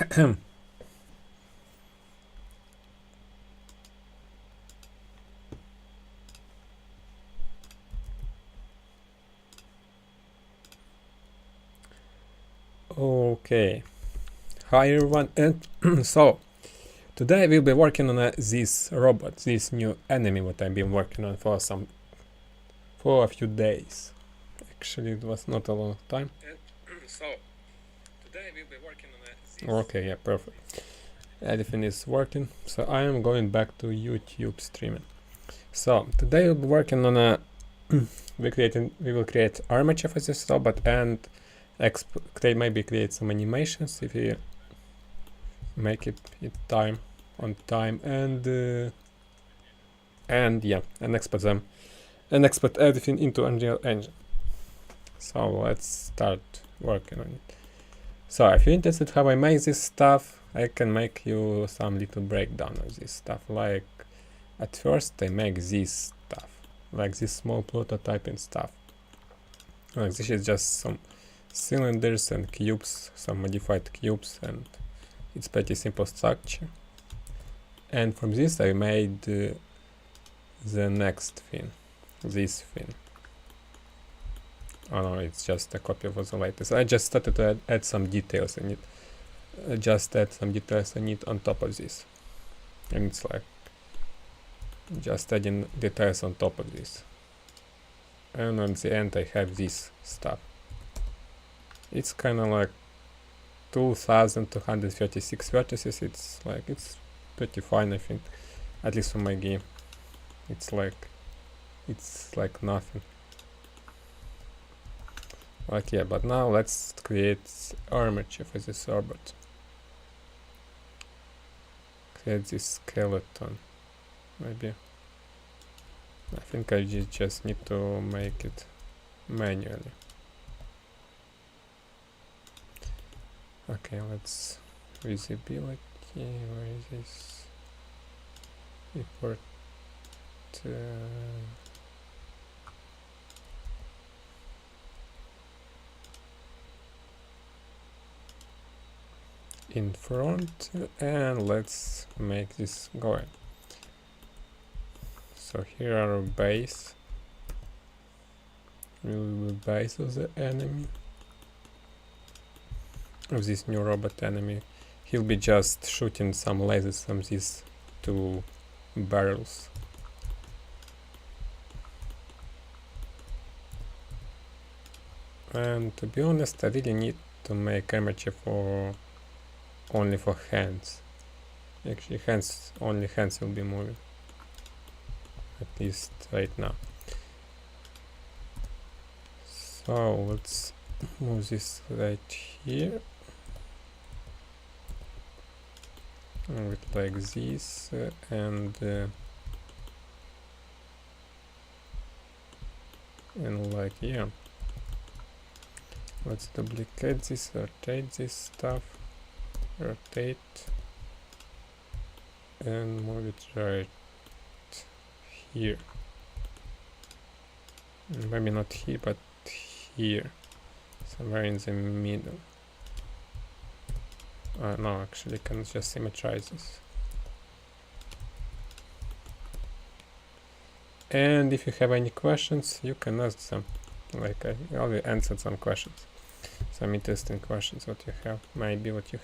Okay, hi everyone, and so today we'll be working on this robot, this new enemy what I've been working on for a few days. Actually, it was not a long time. So today we'll be working on this. Okay, yeah, perfect. Everything is working. So I am going back to YouTube streaming. So today we'll be working on a we will create armature for this robot and create some animations if you make it on time and yeah, and export them and export everything into Unreal Engine. So let's start working on it. So if you're interested how I make this stuff, I can make you some little breakdown of this stuff. Like at first I make this stuff, like this small prototyping stuff. Like this is just some cylinders and cubes, some modified cubes, and it's pretty simple structure. And from this I made the next thing, this thing. Oh no, it's just a copy of the latest. I just started to add some details in it. Just add some details in it on top of this. And it's like just adding details on top of this. And at the end I have this stuff. It's kind of like 2236 vertices. It's pretty fine, I think, at least for my game. It's like nothing. Like yeah, but now let's create armature for this robot. Create this skeleton. Maybe I think I just need to make it manually. Okay, let's visibility. Where is this? Import. In front, and let's make this going. So here are our base. Will be base of the enemy, of this new robot enemy. He'll be just shooting some lasers from these two barrels. And to be honest, I really need to make armature only for hands. Actually, only hands will be moving, at least right now. So let's move this right here, with like this, and like yeah. Let's duplicate this, rotate this stuff, rotate, and move it right here. Maybe not here, but here, somewhere in the middle. No, actually, I can just symmetrize this. And if you have any questions, you can ask them. Like I already answered some questions. Some interesting questions what you have, maybe what you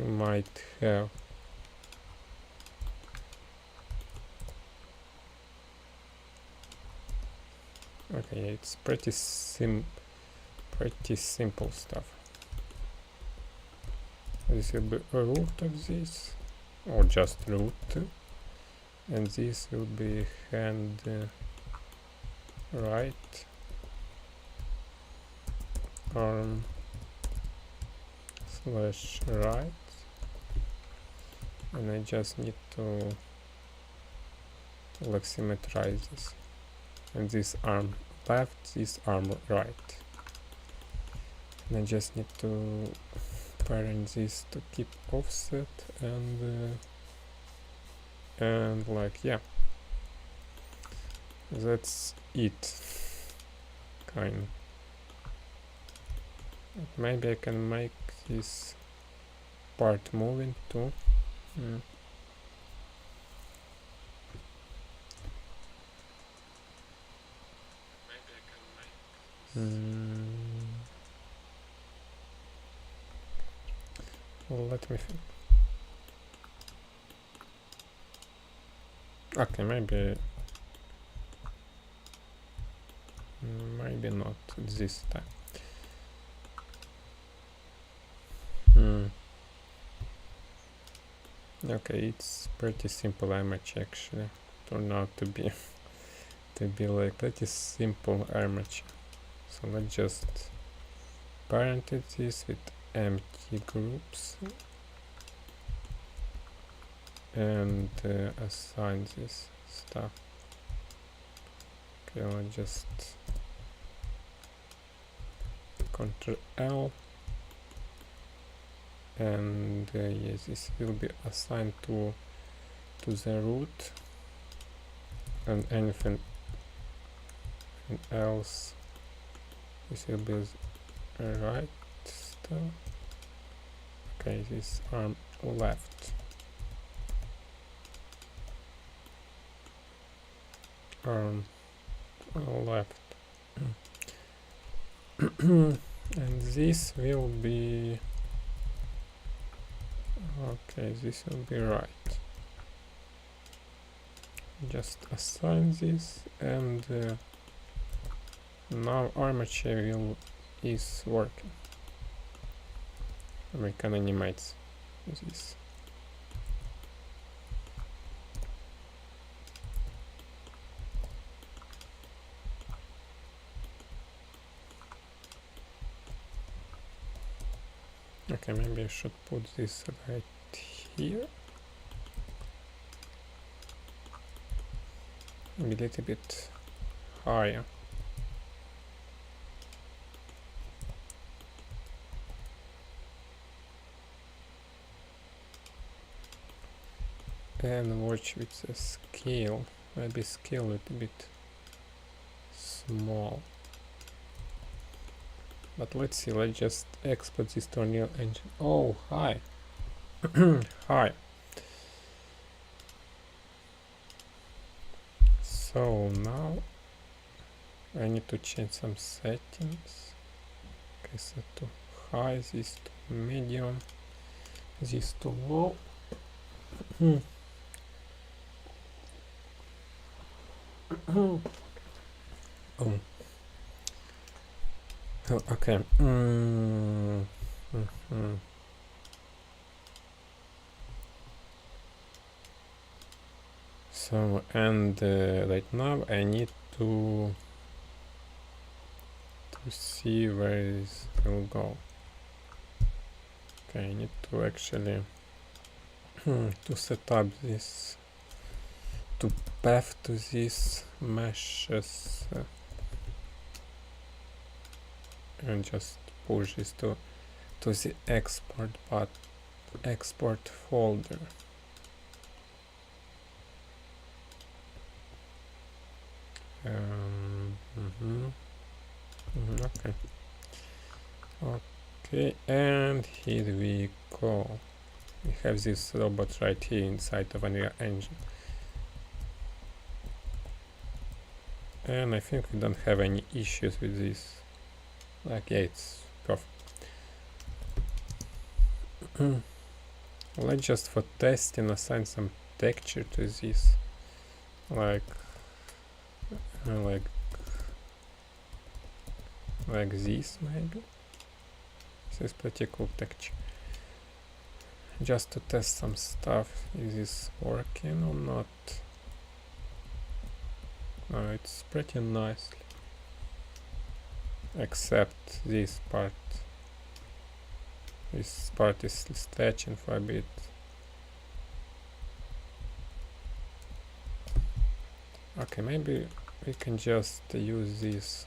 might have. Okay, it's pretty simple stuff. This will be a root of this, or just root, and this will be hand right, arm slash right, and I just need to like symmetrize this, and this arm left, this arm right, and I just need to parent this to keep offset, and like yeah, that's it, kind. Maybe I can make this part moving too. Well, let me think. Okay, maybe not this time. Okay, it's pretty simple armature actually. Turned out to be like pretty simple armature. So let's just parent this with empty groups and assign this stuff. Okay, I'll just Ctrl L, and yes, this will be assigned to the root, and anything else this will be right still. Okay, this arm left, arm left. And this will be okay, this will be right. Just assign this, and now armature is working. We can animate this. Okay, maybe I should put this right here. Maybe a little bit higher. And watch with the scale. Maybe scale a little bit small. But let's see, let's just export this to Unreal Engine. Oh, hi. Hi. So now I need to change some settings. Okay, set to high, this to medium, this to low. Oh, okay. So, and right now I need to see where this will go. Okay, I need to actually to set up this, to path to these meshes, and just push this to the export folder. Okay, and here we go. We have this robot right here inside of Unreal Engine. And I think we don't have any issues with this. Like, yeah, it's perfect. Let's just for testing assign some texture to this. Like this maybe. This is pretty cool texture. Just to test some stuff. Is this working or not? No, it's pretty nicely. Except this part. This part is stretching for a bit. Okay, maybe we can just use this.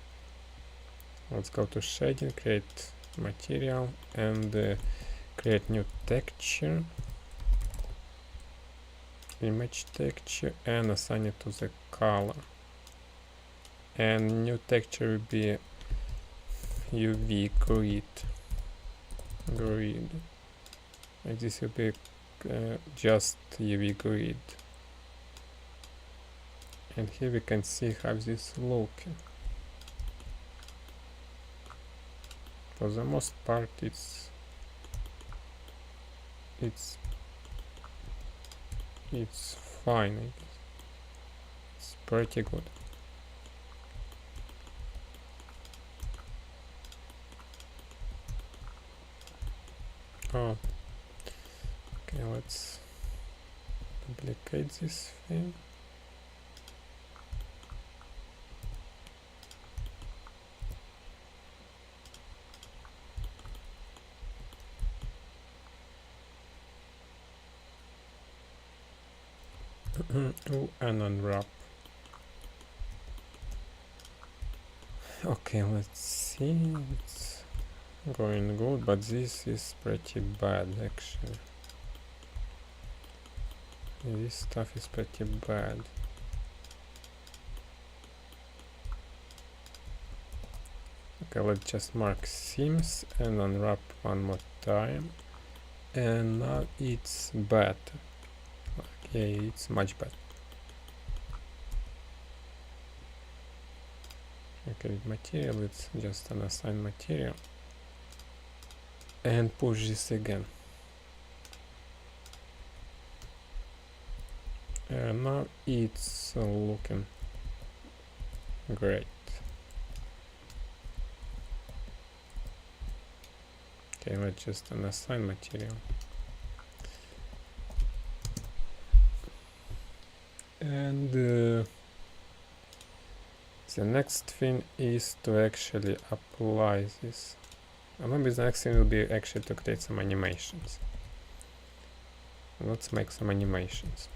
Let's go to shading, create material, and create new texture, image texture, and assign it to the color. And new texture will be UV grid. grid. And this will be just UV grid. And here we can see how this looking. For the most part, it's fine. I guess. It's pretty good. Oh, okay. Let's duplicate this thing. Oh, and unwrap. Okay, let's see. It's going good, but this is pretty bad actually. This stuff is pretty bad. Okay, let's just mark seams and unwrap one more time. And now it's better. Okay, it's much better. Okay, with material, it's just an assign material. And push this again. And now it's looking great. Okay, let's just unassign material. And the next thing is to actually apply this. Maybe the next thing will be actually to create some animations. Let's make some animations.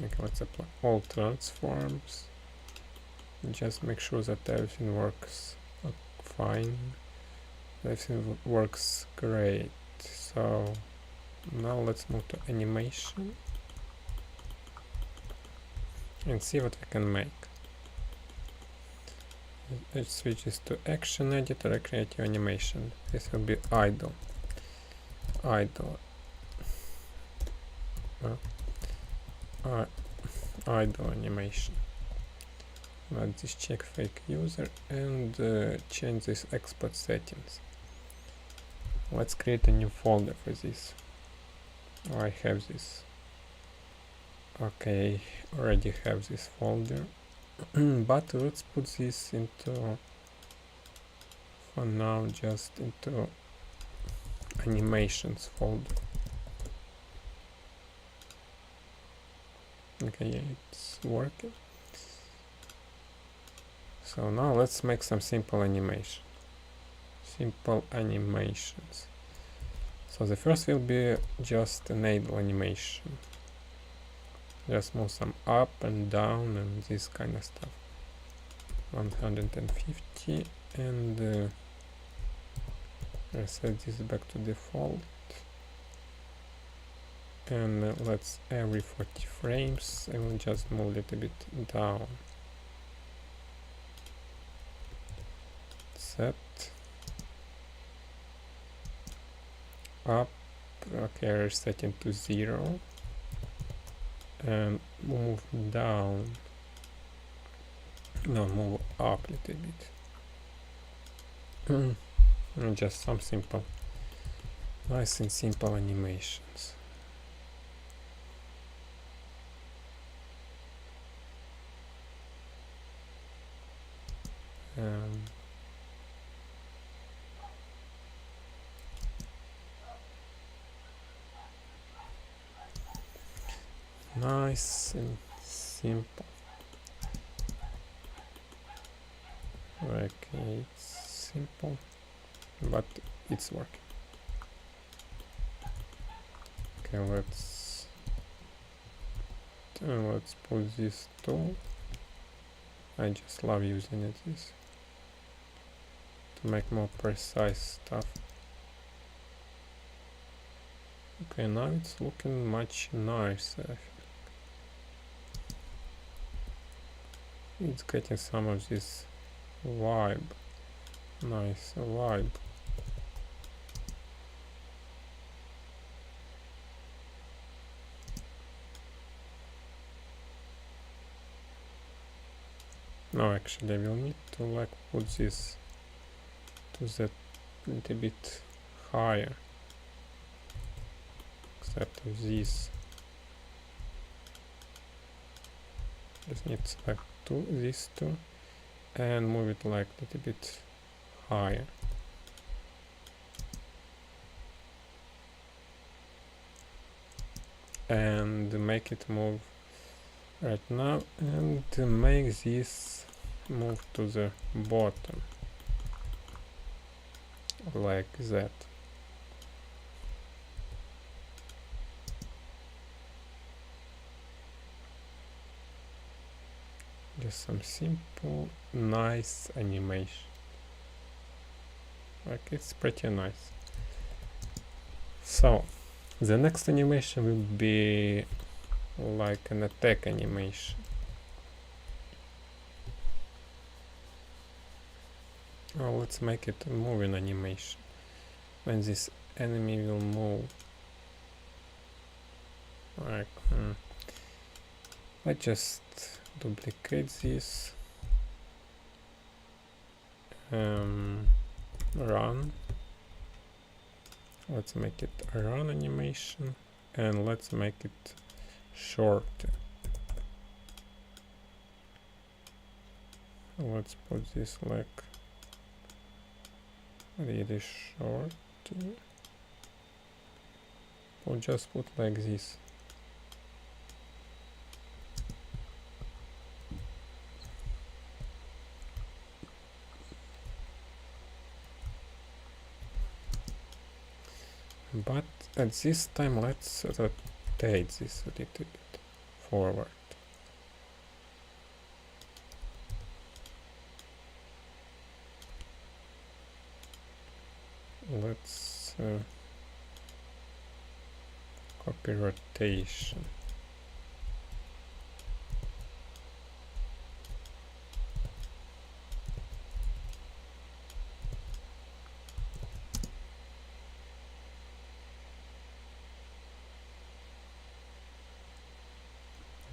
Okay, let's apply all transforms. Just make sure that everything works fine. Everything works great. So now let's move to animation and see what we can make. It switches to action editor, creative animation. This will be idle. Idle. Idle animation. Let's just check fake user and change this export settings. Let's create a new folder for this. Oh, I have this. Okay, already have this folder. But let's put this into, for now, just into animations folder. Okay, yeah, it's working. So now let's make some simple animation. Simple animations. So the first will be just an idle animation. Just move some up and down and this kind of stuff. 150 and set this back to default. And let's every 40 frames I will just move a little bit down. Set up. Okay, resetting to 0 and move down. No, move up a little bit. And just some simple, nice and simple animations. Nice and simple. Okay, it's simple, but it's working. Okay, let's put this tool. I just love using it this to make more precise stuff. Okay, now it's looking much nicer. It's getting some of this vibe. Nice vibe. No, actually I will need to like put this to that little bit higher, except this. Just need to select these two and move it like a little bit higher. And make it move right now, and make this move to the bottom like that. Just some simple nice animation, like it's pretty nice. So the next animation will be like an attack animation. Oh, let's make it a moving animation. When this enemy will move, like I just duplicate this, run. Let's make it a run animation, and let's make it short. Let's put this like really short. We'll just put like this. But at this time let's rotate this a little bit forward. Let's copy rotation.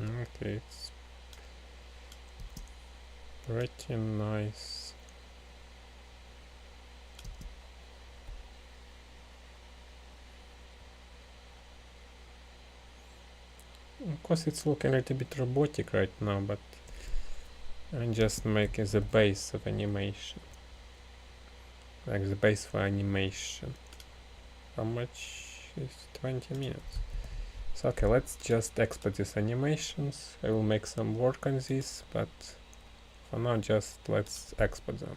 Okay, it's pretty nice. Of course it's looking a little bit robotic right now, but I'm just making the base of animation. Like the base for animation. How much is 20 minutes? So okay, let's just export these animations. I will make some work on this, but for now just let's export them.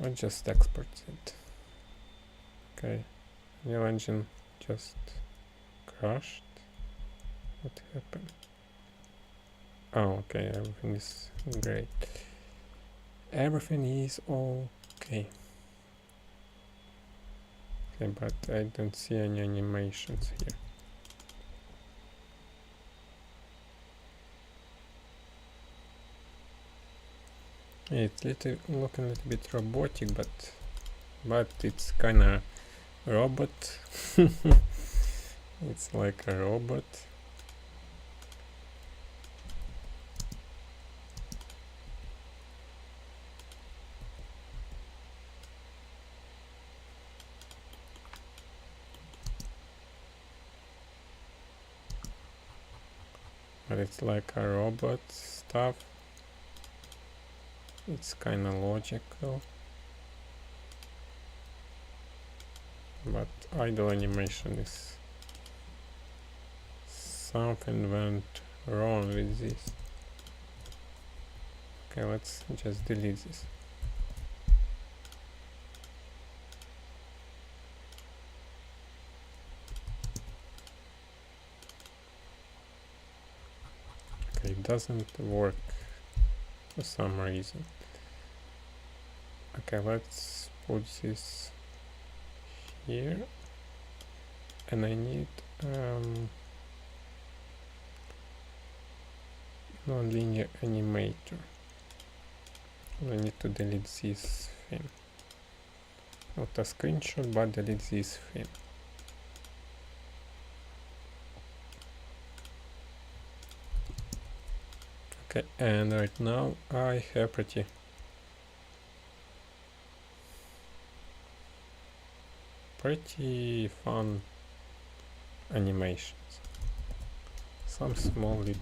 I'll just export it. Okay, Unreal Engine just crashed. What happened? Oh, okay, everything is great. Everything is okay. Okay, but I don't see any animations here. It's looking a little bit robotic, but it's kinda robot. It's like a robot. But it's like a robot stuff. It's kind of logical. But idle animation is something went wrong with this. Okay, let's just delete this. Okay, it doesn't work for some reason. Okay, let's put this here, and I need non-linear animator. I need to delete this thing. Not a screenshot, but delete this thing. Okay, and right now I have pretty fun animations. Some small little.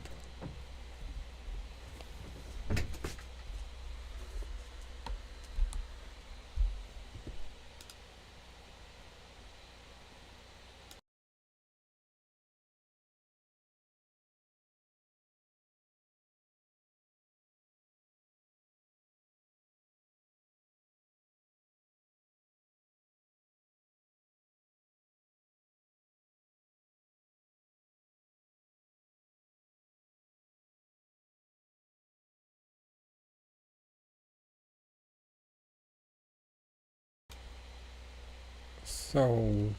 So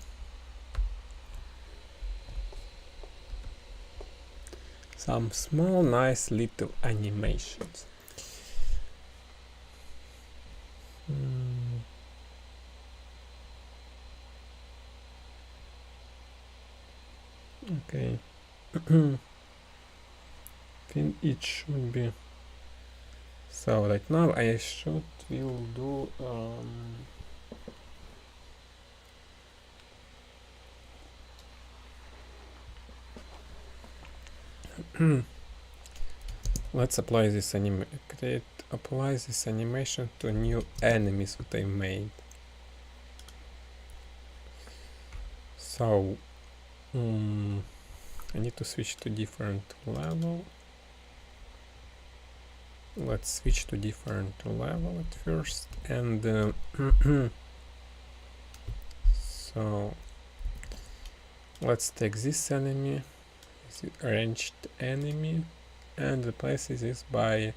some small nice little animations. Okay. Then it should be. So right now I will do let's apply this animation to new enemies that I made. So I need to switch to different level. Let's switch to different level at first, and so let's take this enemy, this arranged enemy, and replace this by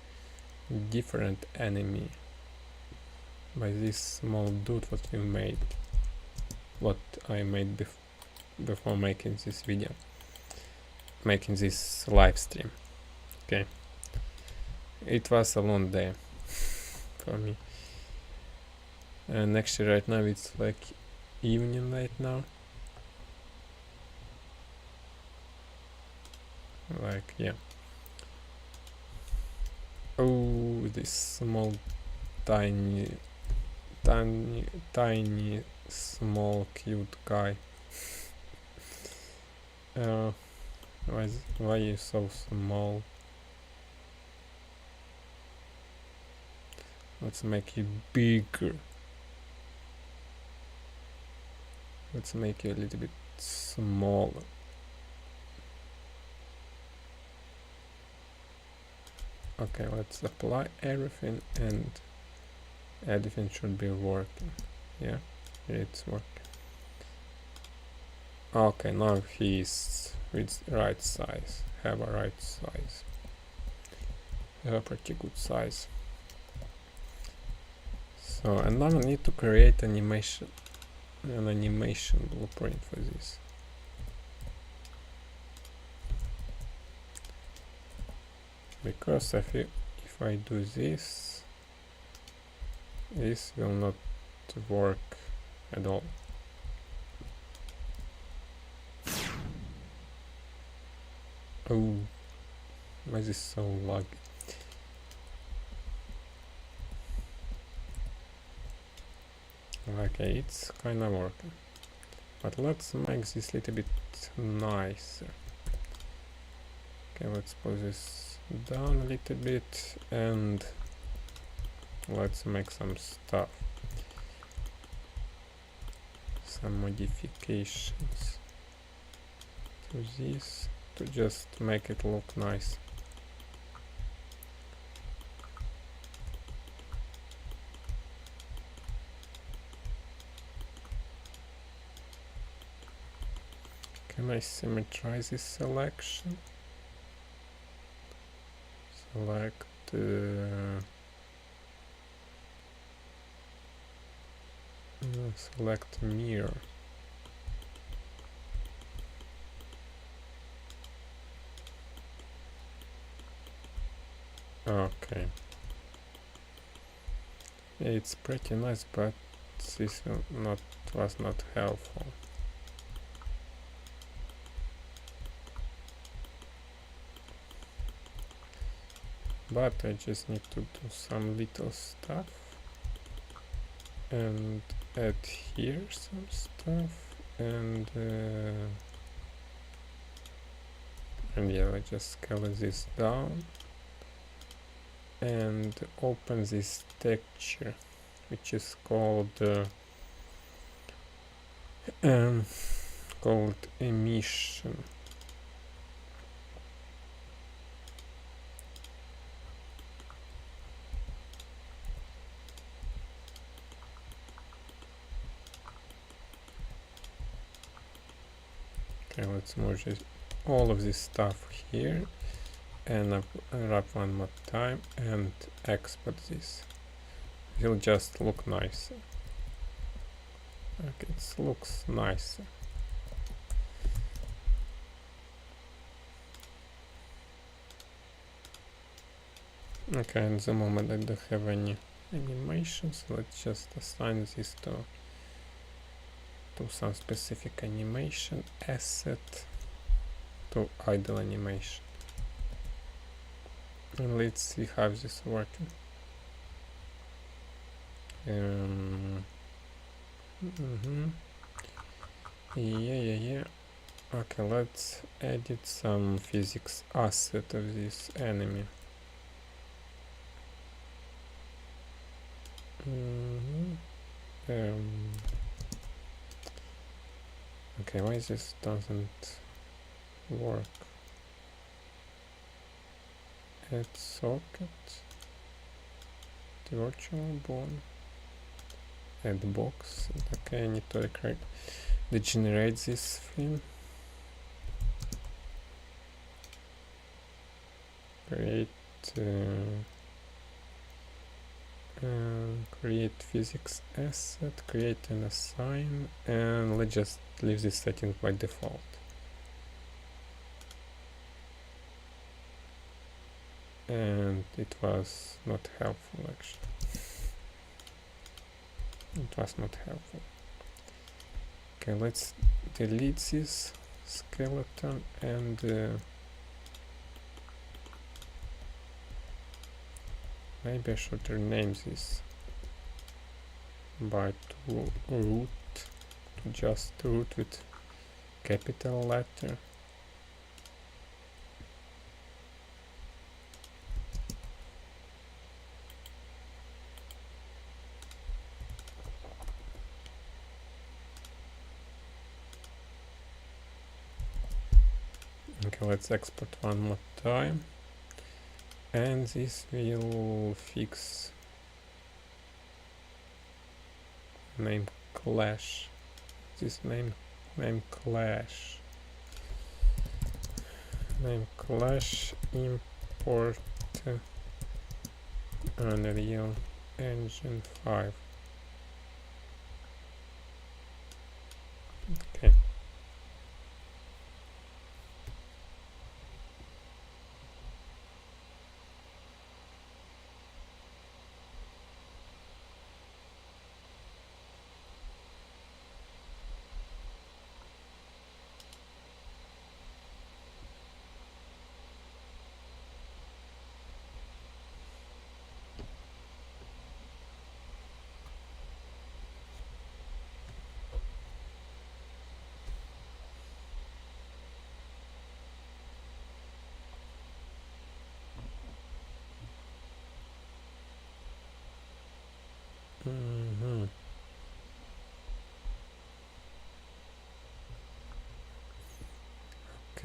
different enemy, by this small dude what I made before making this video, making this live stream. Okay, it was a long day for me, and actually right now it's like evening right now, like, yeah. Oh, this small tiny small cute guy. Why you so small? Let's make you bigger. Let's make you a little bit smaller. Okay, let's apply everything, and everything should be working. Yeah, it's working. Okay, now he's with right size. Have a right size. Have a pretty good size. So, and now I need to create an animation blueprint for this. Because if I do this will not work at all. Oh, why is this so laggy? Okay, it's kinda working. But let's make this a little bit nicer. Okay, let's put this down a little bit, and let's make some stuff. Some modifications to this to just make it look nice. Can I symmetrize this selection? Select select mirror. Okay. it's pretty nice, but this was not helpful. But I just need to do some little stuff and add here some stuff, and yeah, I just scale this down and open this texture, which is called emission. Okay, let's merge all of this stuff here and wrap one more time and export this. It will just look nicer. Okay, it looks nicer. Okay, at the moment I don't have any animations. Let's just assign this to some specific animation asset, to idle animation, and let's see how this is working. Yeah. Okay, let's edit some physics asset of this enemy. Okay, why this doesn't work? Add socket, the virtual bone, add box. Okay, I need to degenerate this thing. Create physics asset, create and assign, and let's just leave this setting by default. And it was not helpful, actually. It was not helpful. Okay, let's delete this skeleton and maybe I should rename this by root, to just root with capital letter. Okay, let's export one more time, and this will fix name clash. This name clash import Unreal Engine 5. Okay.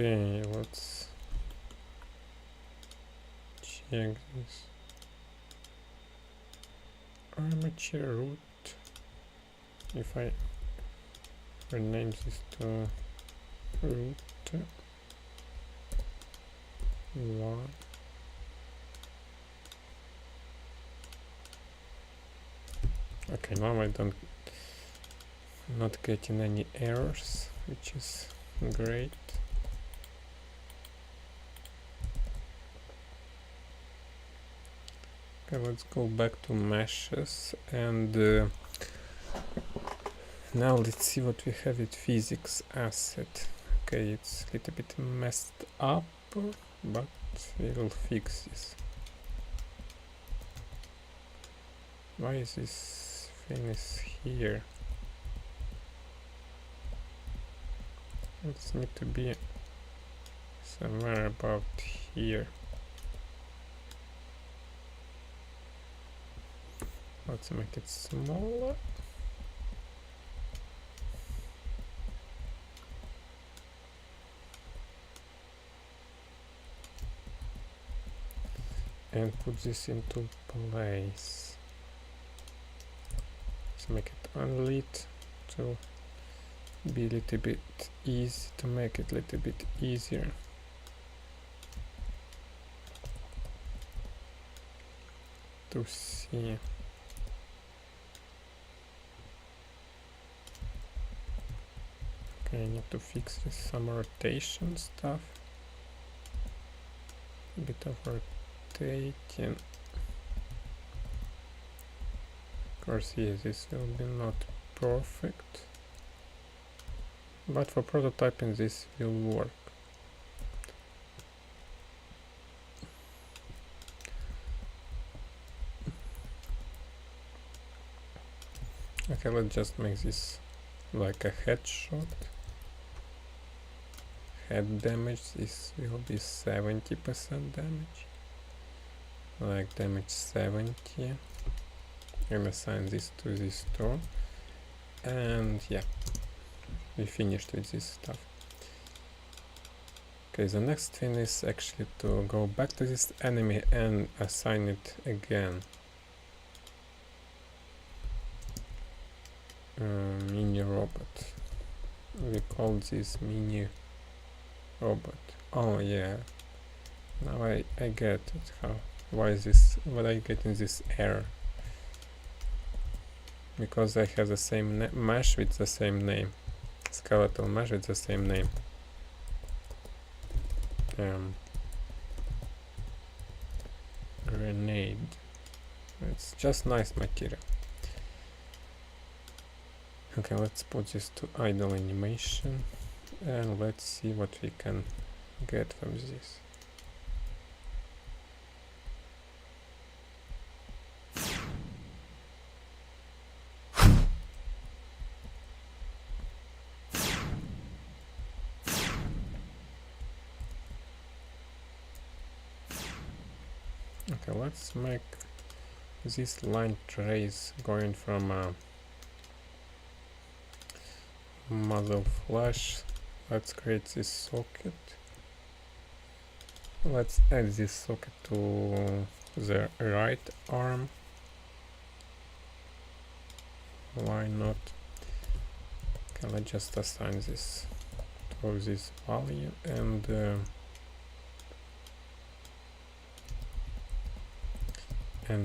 Okay, let's check this. Armature root. If I rename this to root 1. Okay, now I don't not getting any errors, which is great. Okay, let's go back to meshes and now let's see what we have with physics asset. Okay, it's a little bit messed up, but we will fix this. Why is this thing is here? It need to be somewhere about here. Let's make it smaller. And put this into place. Let's make it unlit to be a little bit easy, to make it a little bit easier. To see. Okay, I need to fix this, some rotation stuff. A bit of rotating. Of course, yes, this will be not perfect, but for prototyping this will work. Okay, let's just make this like a headshot. Head damage, this will be 70% damage. Like damage 70. I'm gonna assign this to this store. And yeah, we finished with this stuff. Okay, the next thing is actually to go back to this enemy and assign it again. Mini robot. We call this mini robot. Oh yeah, now I get it. Why is this, what I get in this error? Because I have the same mesh with the same name, skeletal mesh with the same name. Grenade. It's just nice material. Okay, let's put this to idle animation and let's see what we can get from this. Okay, let's make this line trace going from muzzle flash. Let's create this socket. Let's add this socket to the right arm. Why not? Okay, let's just assign this to this value and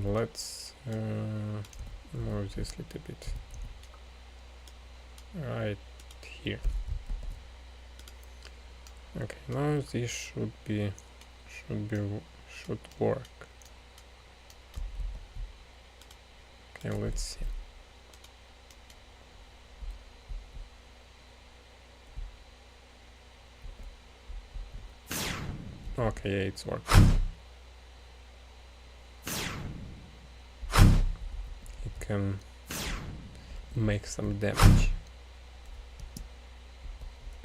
let's move this a little bit right here. Okay, now this should work. Okay, let's see. Okay, yeah, it's working. It can make some damage.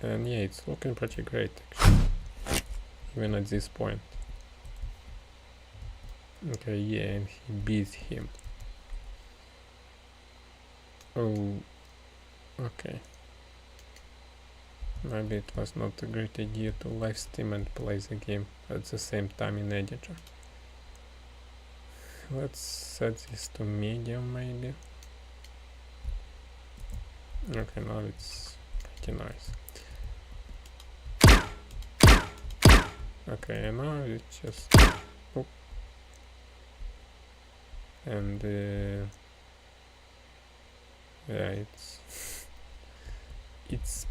And yeah, it's looking pretty great actually, even at this point. Okay, yeah, and he beat him. Oh, okay. Maybe it was not a great idea to live stream and play the game at the same time in editor. Let's set this to medium maybe. Okay, now it's pretty nice. Okay, and now it just boop. And yeah, it's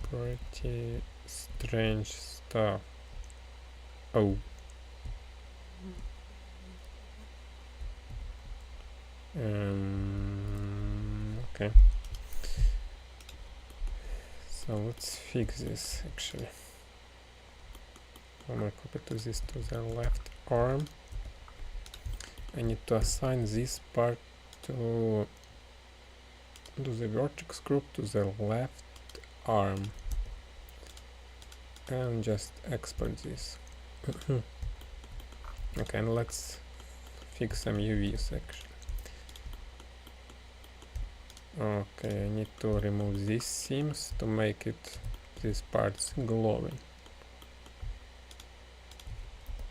pretty strange stuff. Oh, Okay. So let's fix this actually. I'm gonna copy to this to the left arm. I need to assign this part to the vertex group to the left arm and just export this. Okay, and let's fix some UVs actually. Okay, I need to remove these seams to make it these parts glowing,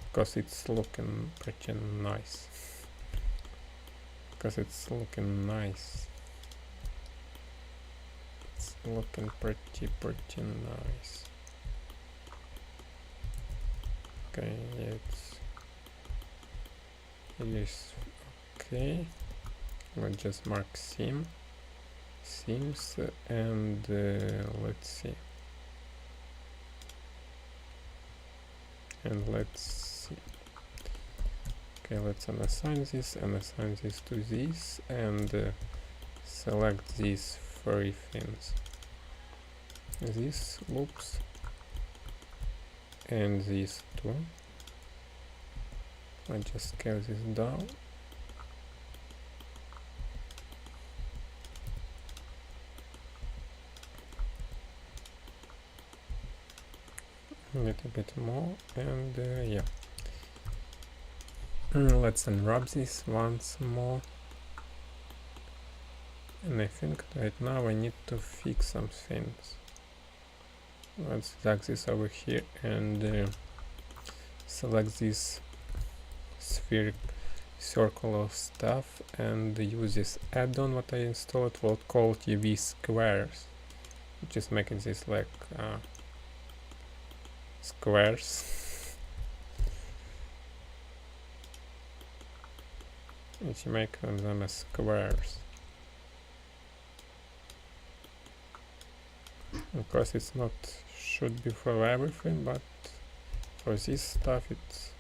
because it's looking pretty nice. It's looking pretty nice. Okay, it's okay. Let's just mark seams, and let's see. Okay, let's unassign this and assign this to this, and select these 3 fins, these loops, and these 2. I just scale this down. A little bit more, and yeah. Let's unwrap this once more. And I think right now I need to fix some things. Let's drag this over here and select this circle of stuff and use this add-on what I installed called UV squares, which is making this like squares. Which make them as squares. Of course, it's not should be for everything, but for this stuff it's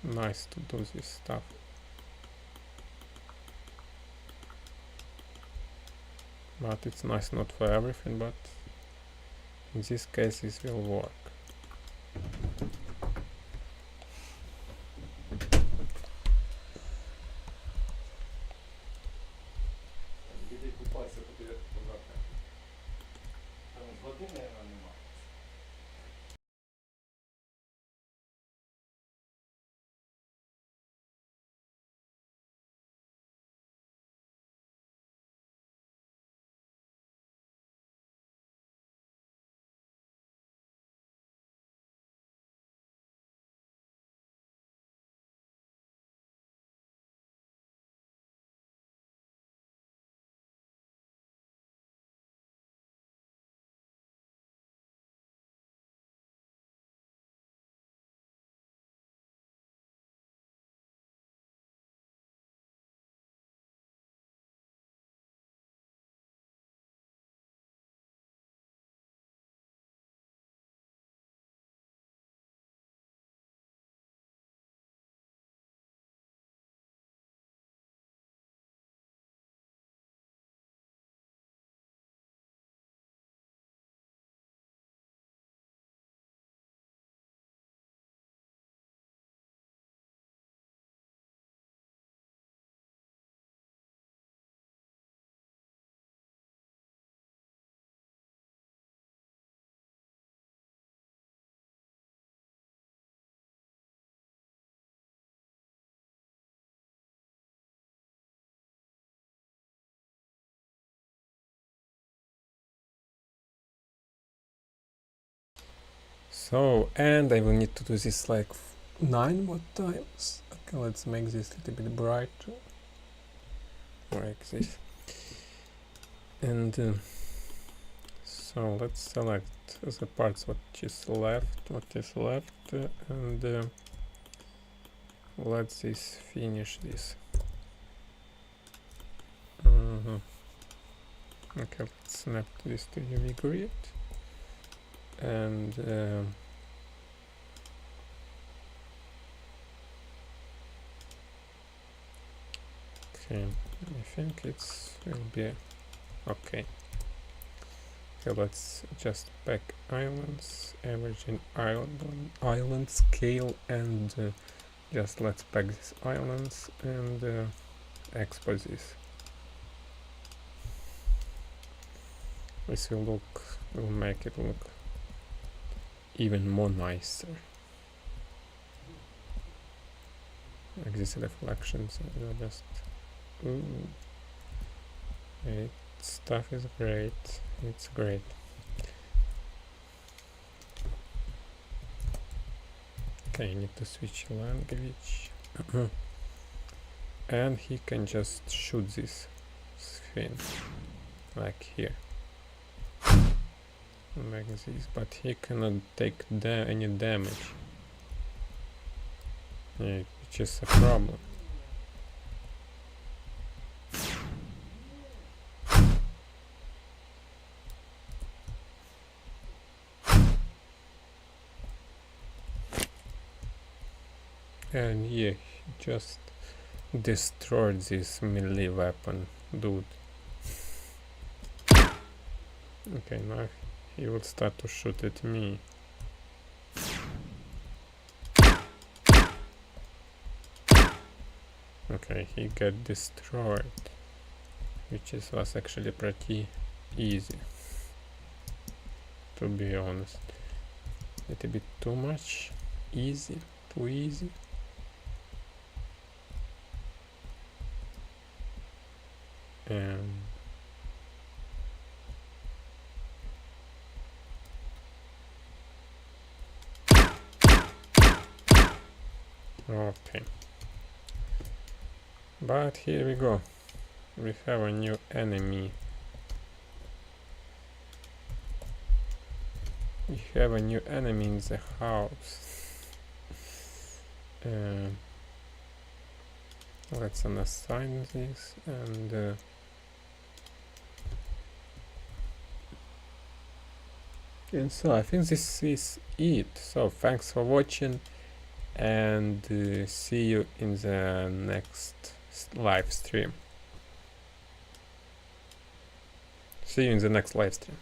nice to do this stuff. But it's nice not for everything, but in this case this will work. So, and I will need to do this like 9 more times. Okay, let's make this a little bit brighter, like this. And so let's select the parts what is left, and let's finish this. Okay, let's snap this to UV grid, and Okay, I think it's will be okay. Okay, let's just pack islands, averaging island scale, and just let's pack these islands and export this. This will make it look even more nicer. Like these reflections are just stuff is great. It's great. Okay, I need to switch language. And he can just shoot this thing like here. Like this, but he cannot take any damage. Yeah, which is a problem. And yeah, he just destroyed this melee weapon, dude. Okay, now he will start to shoot at me. Okay, he got destroyed, which was actually pretty easy, to be honest. A little bit too much easy, too easy. Okay, but here we go. We have a new enemy. We have a new enemy in the house. Let's unassign this and so I think this is it. So thanks for watching, and see you in the next live stream. See you in the next live stream.